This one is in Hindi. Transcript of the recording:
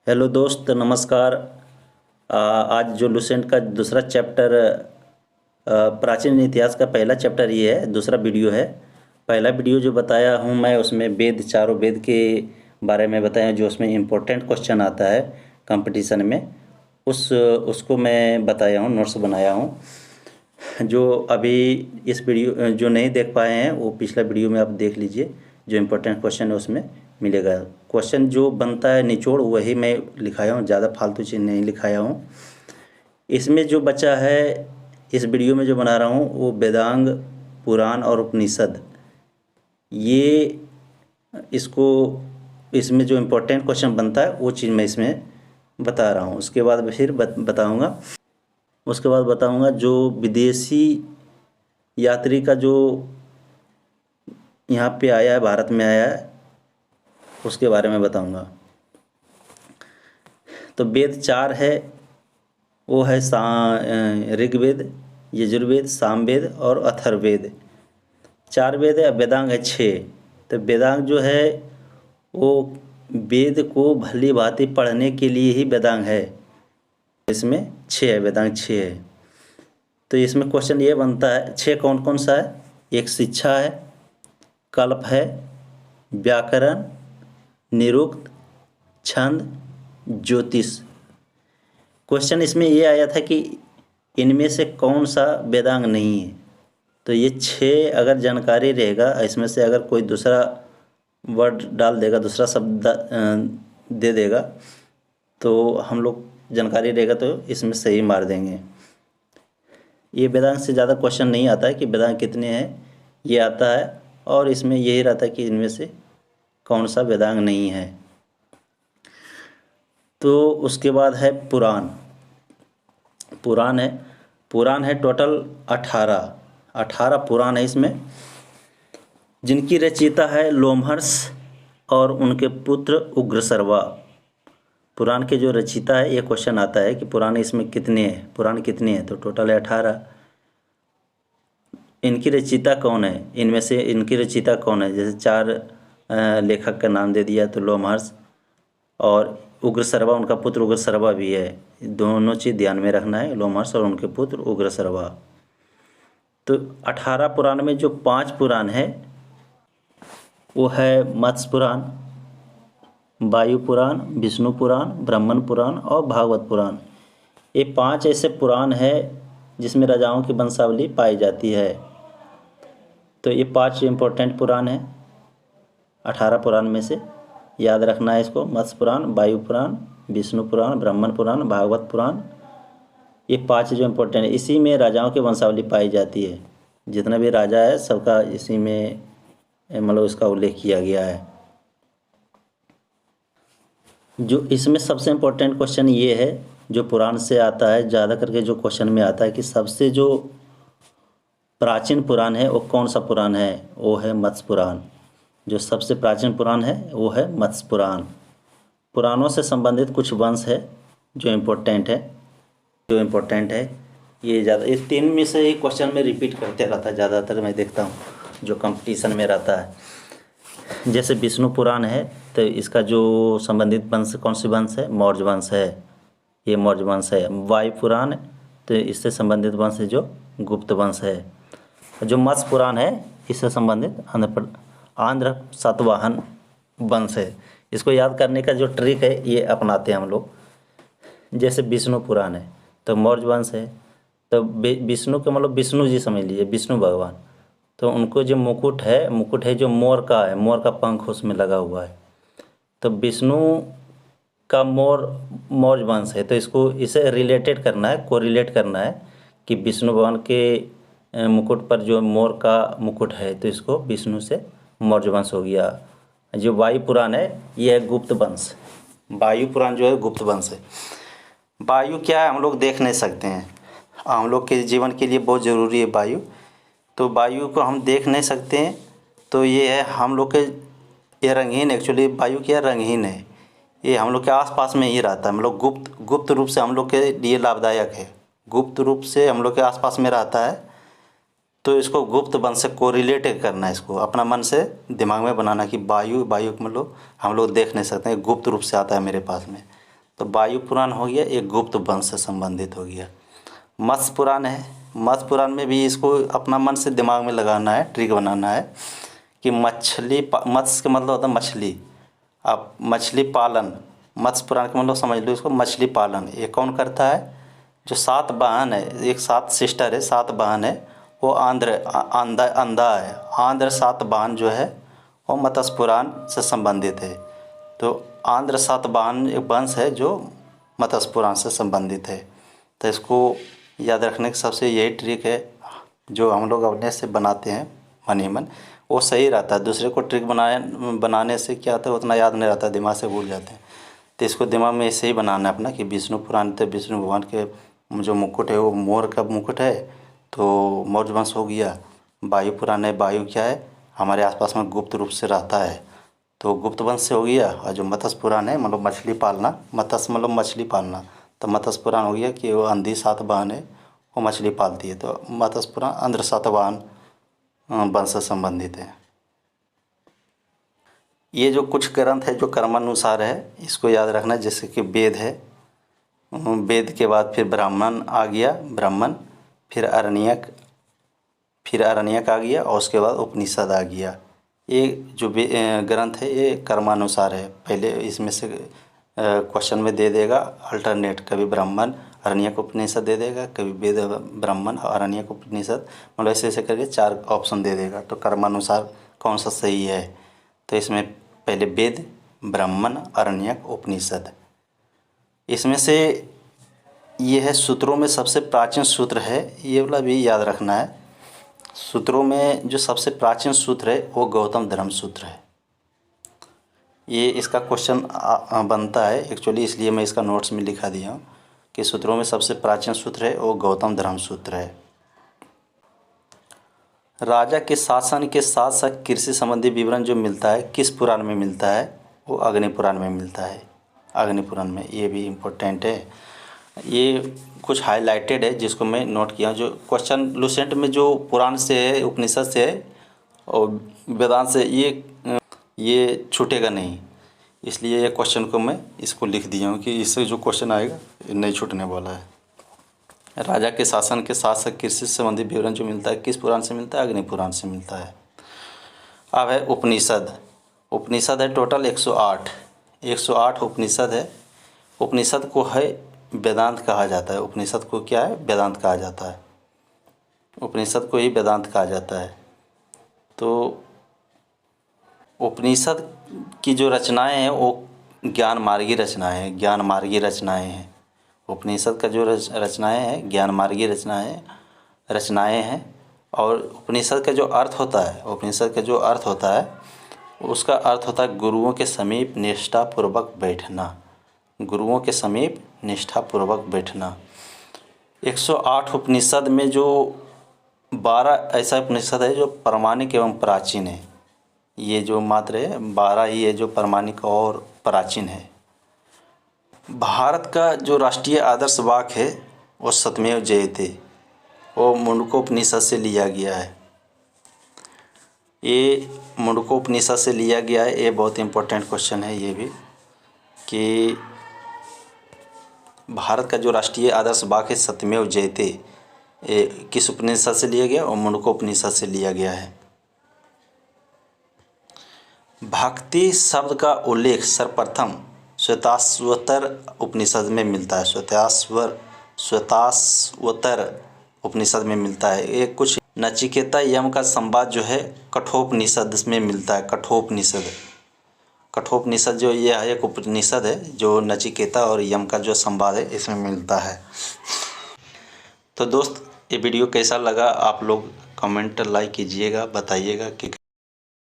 हेलो दोस्त, नमस्कार। आज जो लुसेंट का दूसरा चैप्टर, प्राचीन इतिहास का पहला चैप्टर ये है, दूसरा वीडियो है। पहला वीडियो जो बताया हूँ मैं, उसमें वेद, चारों वेद के बारे में बताया, जो उसमें इम्पोर्टेंट क्वेश्चन आता है कंपटीशन में, उसको मैं बताया हूँ, नोट्स बनाया हूँ। जो अभी इस वीडियो जो नहीं देख पाए हैं, वो पिछला वीडियो में आप देख लीजिए। जो इम्पोर्टेंट क्वेश्चन है उसमें मिलेगा। क्वेश्चन जो बनता है निचोड़, वही मैं लिखाया हूँ, ज़्यादा फालतू चीज़ नहीं लिखाया हूँ। इसमें जो बचा है, इस वीडियो में जो बना रहा हूँ, वो वेदांग, पुराण और उपनिषद, ये इसको इसमें जो इम्पोर्टेंट क्वेश्चन बनता है वो चीज़ मैं इसमें बता रहा हूँ। उसके बाद फिर बताऊँगा जो विदेशी यात्री का जो यहाँ पे आया है, भारत में आया है, उसके बारे में बताऊँगा। तो वेद चार है, वो है ऋग्वेद, यजुर्वेद, सामवेद और अथर्ववेद। चार वेद है, वेदांग है छः। तो वेदांग जो है वो वेद को भली भांति पढ़ने के लिए ही वेदांग है। इसमें छः है, वेदांग छः है। तो इसमें क्वेश्चन ये बनता है, छः कौन कौन सा है? एक शिक्षा है, कल्प है, व्याकरण, निरुक्त, छंद, ज्योतिष। क्वेश्चन इसमें ये आया था कि इनमें से कौन सा वेदांग नहीं है। तो ये छः अगर जानकारी रहेगा, इसमें से अगर कोई दूसरा वर्ड डाल देगा, दूसरा शब्द दे देगा, तो हम लोग जानकारी रहेगा तो इसमें सही मार देंगे। ये वेदांग से ज़्यादा क्वेश्चन नहीं आता है कि वेदांग कितने हैं, ये आता है। और इसमें यही रहता है कि इनमें से कौन सा वेदांग नहीं है। तो उसके बाद है पुराण। पुराण है टोटल 18 पुराण है इसमें, जिनकी रचयिता है लोमहर्ष और उनके पुत्र उग्रसर्वा। पुराण के जो रचयिता है, ये क्वेश्चन आता है कि पुराण इसमें कितने हैं, पुराण कितने हैं। तो टोटल है 18। इनकी रचयिता कौन है, इनमें से इनकी रचयिता कौन है? जैसे चार लेखक का नाम दे दिया, तो लोमहर्ष और उग्रसर्वा, उनका पुत्र उग्रसर्वा भी है। दोनों चीज़ ध्यान में रखना है, लोमहर्ष और उनके पुत्र उग्रसर्वा। तो 18 पुराण में जो 5 पुराण है, वो है मत्स्य पुराण, वायु पुराण, विष्णु पुराण, ब्रह्मण पुराण और भागवत पुराण। ये 5 ऐसे पुराण है जिसमें राजाओं की वंशावली पाई जाती है। तो ये 5 इम्पोर्टेंट पुराण है 18 पुराण में से, याद रखना है इसको। मत्स्य पुराण, वायु पुराण, विष्णु पुराण, ब्रह्मण पुराण, भागवत पुराण, ये 5 जो इम्पोर्टेंट है। इसी में राजाओं की वंशावली पाई जाती है। जितना भी राजा है सबका इसी में मतलब इसका उल्लेख किया गया है। जो इसमें सबसे इम्पोर्टेंट क्वेश्चन ये है, जो पुराण से आता है, ज़्यादा करके जो क्वेश्चन में आता है कि सबसे जो प्राचीन पुराण है वो कौन सा पुराण है? वो है मत्स्य पुराण। जो सबसे प्राचीन पुराण है वो है मत्स्य पुराण। पुराणों से संबंधित कुछ वंश है जो इम्पोर्टेंट है। ये ज़्यादा, इस 3 में से ही क्वेश्चन में रिपीट करते रहता है, ज़्यादातर मैं देखता हूँ जो कंपटीशन में रहता है। जैसे विष्णु पुराण है, तो इसका जो संबंधित वंश कौन सी वंश है? मौर्य वंश है, ये मौर्य वंश है। वायु पुराण, तो इससे संबंधित वंश है जो गुप्त वंश है। जो मत्स्य पुराण है, इससे संबंधित आंध्र सातवाहन वंश है। इसको याद करने का जो ट्रिक है, ये अपनाते हैं हम लोग। जैसे विष्णु पुराण है तो मौर्य वंश है, तो विष्णु के मतलब विष्णु जी समझ लीजिए, विष्णु भगवान। तो उनको जो मुकुट है जो मोर का है, मोर का पंख उसमें लगा हुआ है। तो विष्णु का मौर्य वंश है, तो इसे रिलेटेड करना है, कोरिलेट करना है कि विष्णु भगवान के मुकुट पर जो मोर का मुकुट है, तो इसको विष्णु से मौर्य वंश हो गया। जो वायु पुराण है, ये है गुप्त वंश। वायु पुराण जो है गुप्त वंश है। वायु क्या है हम लोग देख नहीं सकते हैं, हम लोग के जीवन के लिए बहुत ज़रूरी है वायु। तो वायु को हम देख नहीं सकते हैं, तो ये है हम लोग के, ये रंगहीन, एक्चुअली वायु क्या रंगहीन है, ये हम लोग के आसपास में ही रहता है। हम लोग गुप्त रूप से हम लोग के लिए लाभदायक है, गुप्त रूप से हम लोग के आसपास में रहता है। तो इसको गुप्त वंश से कोरिलेट करना है, इसको अपना मन से दिमाग में बनाना कि वायु मतलब हम लोग देख नहीं सकते हैं, गुप्त रूप से आता है मेरे पास में। तो वायु पुराण हो गया, एक गुप्त वंश से संबंधित हो गया। मत्स्य पुराण है, मत्स्य पुराण में भी इसको अपना मन से दिमाग में लगाना है, ट्रिक बनाना है कि मत्स्य का मतलब होता है मछली। आप मछली पालन, मत्स्य पुराण का मतलब समझ लो इसको, मछली पालन ये कौन करता है? जो 7 बहन है, एक 7 सिस्टर है, 7 बहन है, वो अंधा है। आंध्र 7 बहन जो है वो मत्स्य पुराण से संबंधित है। तो आंध्र 7 बहन एक वंश है जो मत्स्य पुराण से संबंधित है। तो इसको याद रखने की सबसे यही ट्रिक है जो हम लोग अपने से बनाते हैं मन ही मन, वो सही रहता है। दूसरे को ट्रिक बनाने से क्या होता है, उतना याद नहीं रहता, दिमाग से भूल जाते हैं। तो इसको दिमाग में ऐसे ही बनाना है अपना कि विष्णु पुराण, तो विष्णु भगवान के जो मुकुट है वो मोर का मुकुट है, तो मौर्य वंश हो गया। वायु पुराण है, वायु क्या है? हमारे आसपास में गुप्त रूप से रहता है, तो गुप्त वंश से हो गया। और जो मत्स्य पुराण है मतलब मछली पालना, मत्स्य मतलब मछली पालना, तो मत्स्य पुराण हो गया कि वो अंधी 7 बहन है, वो मछली पालती है। तो मत्स्य पुराण आंध्र 7 बहन वंश से संबंधित है। ये जो कुछ ग्रंथ है जो कर्मानुसार है, इसको याद रखना। जैसे कि वेद है, वेद के बाद फिर ब्राह्मण आ गया, ब्राह्मण, फिर अरण्यक आ गया, और उसके बाद उपनिषद आ गया। ये जो ग्रंथ है ये कर्मानुसार है। पहले इसमें से क्वेश्चन में दे देगा अल्टरनेट, कभी ब्राह्मण अरण्यक उपनिषद दे देगा, कभी वेद ब्राह्मण अरण्यक उपनिषद, मतलब ऐसे ऐसे करके 4 ऑप्शन दे देगा। तो कर्मानुसार कौन सा सही है? तो इसमें पहले वेद, ब्राह्मण, अरण्यक, उपनिषद। इसमें से ये है सूत्रों में सबसे प्राचीन सूत्र है, ये वाला भी याद रखना है। सूत्रों में जो सबसे प्राचीन सूत्र है वो गौतम धर्म सूत्र है। ये इसका क्वेश्चन बनता है एक्चुअली, इसलिए मैं इसका नोट्स में लिखा दिया हूँ कि सूत्रों में सबसे प्राचीन सूत्र है वो गौतम धर्म सूत्र है। राजा के शासन के साथ साथ कृषि संबंधी विवरण जो मिलता है किस पुराण में मिलता है? वो अग्नि पुराण में मिलता है। अग्नि पुराण में, ये भी इम्पोर्टेंट है। ये कुछ हाईलाइटेड है जिसको मैं नोट किया। जो क्वेश्चन लूसेंट में जो पुराण से है, उपनिषद से है और वेदांत से, ये छूटेगा नहीं, इसलिए ये क्वेश्चन को मैं इसको लिख दिया हूँ कि इससे जो क्वेश्चन आएगा ये नहीं छूटने वाला है। राजा के शासन के साथ साथ कृषि से संबंधित विवरण जो मिलता है किस पुराण से मिलता है? अग्नि पुराण से मिलता है। अब है उपनिषद। उपनिषद है टोटल 108 उपनिषद है। उपनिषद को है वेदांत कहा जाता है। उपनिषद को क्या है? वेदांत कहा जाता है। उपनिषद को ही वेदांत कहा जाता है। तो उपनिषद की जो रचनाएं हैं वो ज्ञान मार्गी रचनाएं हैं। उपनिषद का जो रचनाएं हैं ज्ञान मार्गी रचनाएं हैं। और उपनिषद का जो अर्थ होता है, उसका अर्थ होता है गुरुओं के समीप निष्ठापूर्वक बैठना। 108 उपनिषद में जो 12 ऐसा उपनिषद है जो प्रामाणिक एवं प्राचीन है। ये जो मात्र है 12 ही है जो प्रामाणिक और प्राचीन है। भारत का जो राष्ट्रीय आदर्श वाक्य है वो सत्यमेव जयते, वो मुंडकोपनिषद से लिया गया है। ये मुंडकोपनिषद से लिया गया है। ये बहुत इम्पोर्टेंट क्वेश्चन है ये भी कि भारत का जो राष्ट्रीय आदर्श वाक्य है सत्यमेव जयते, ये किस उपनिषद से लिया गया? और मुंडकोपनिषद से लिया गया है। भक्ति शब्द का उल्लेख सर्वप्रथम श्वेताश्वतर उपनिषद में मिलता है। श्वेताश्वतर उपनिषद में मिलता है। ये कुछ नचिकेता यम का संवाद जो है कठोपनिषद में मिलता है। कठोपनिषद जो ये एक उपनिषद है जो नचिकेता और यम का जो संवाद है इसमें मिलता है। तो दोस्त, ये वीडियो कैसा लगा आप लोग कमेंट लाइक कीजिएगा, बताइएगा कि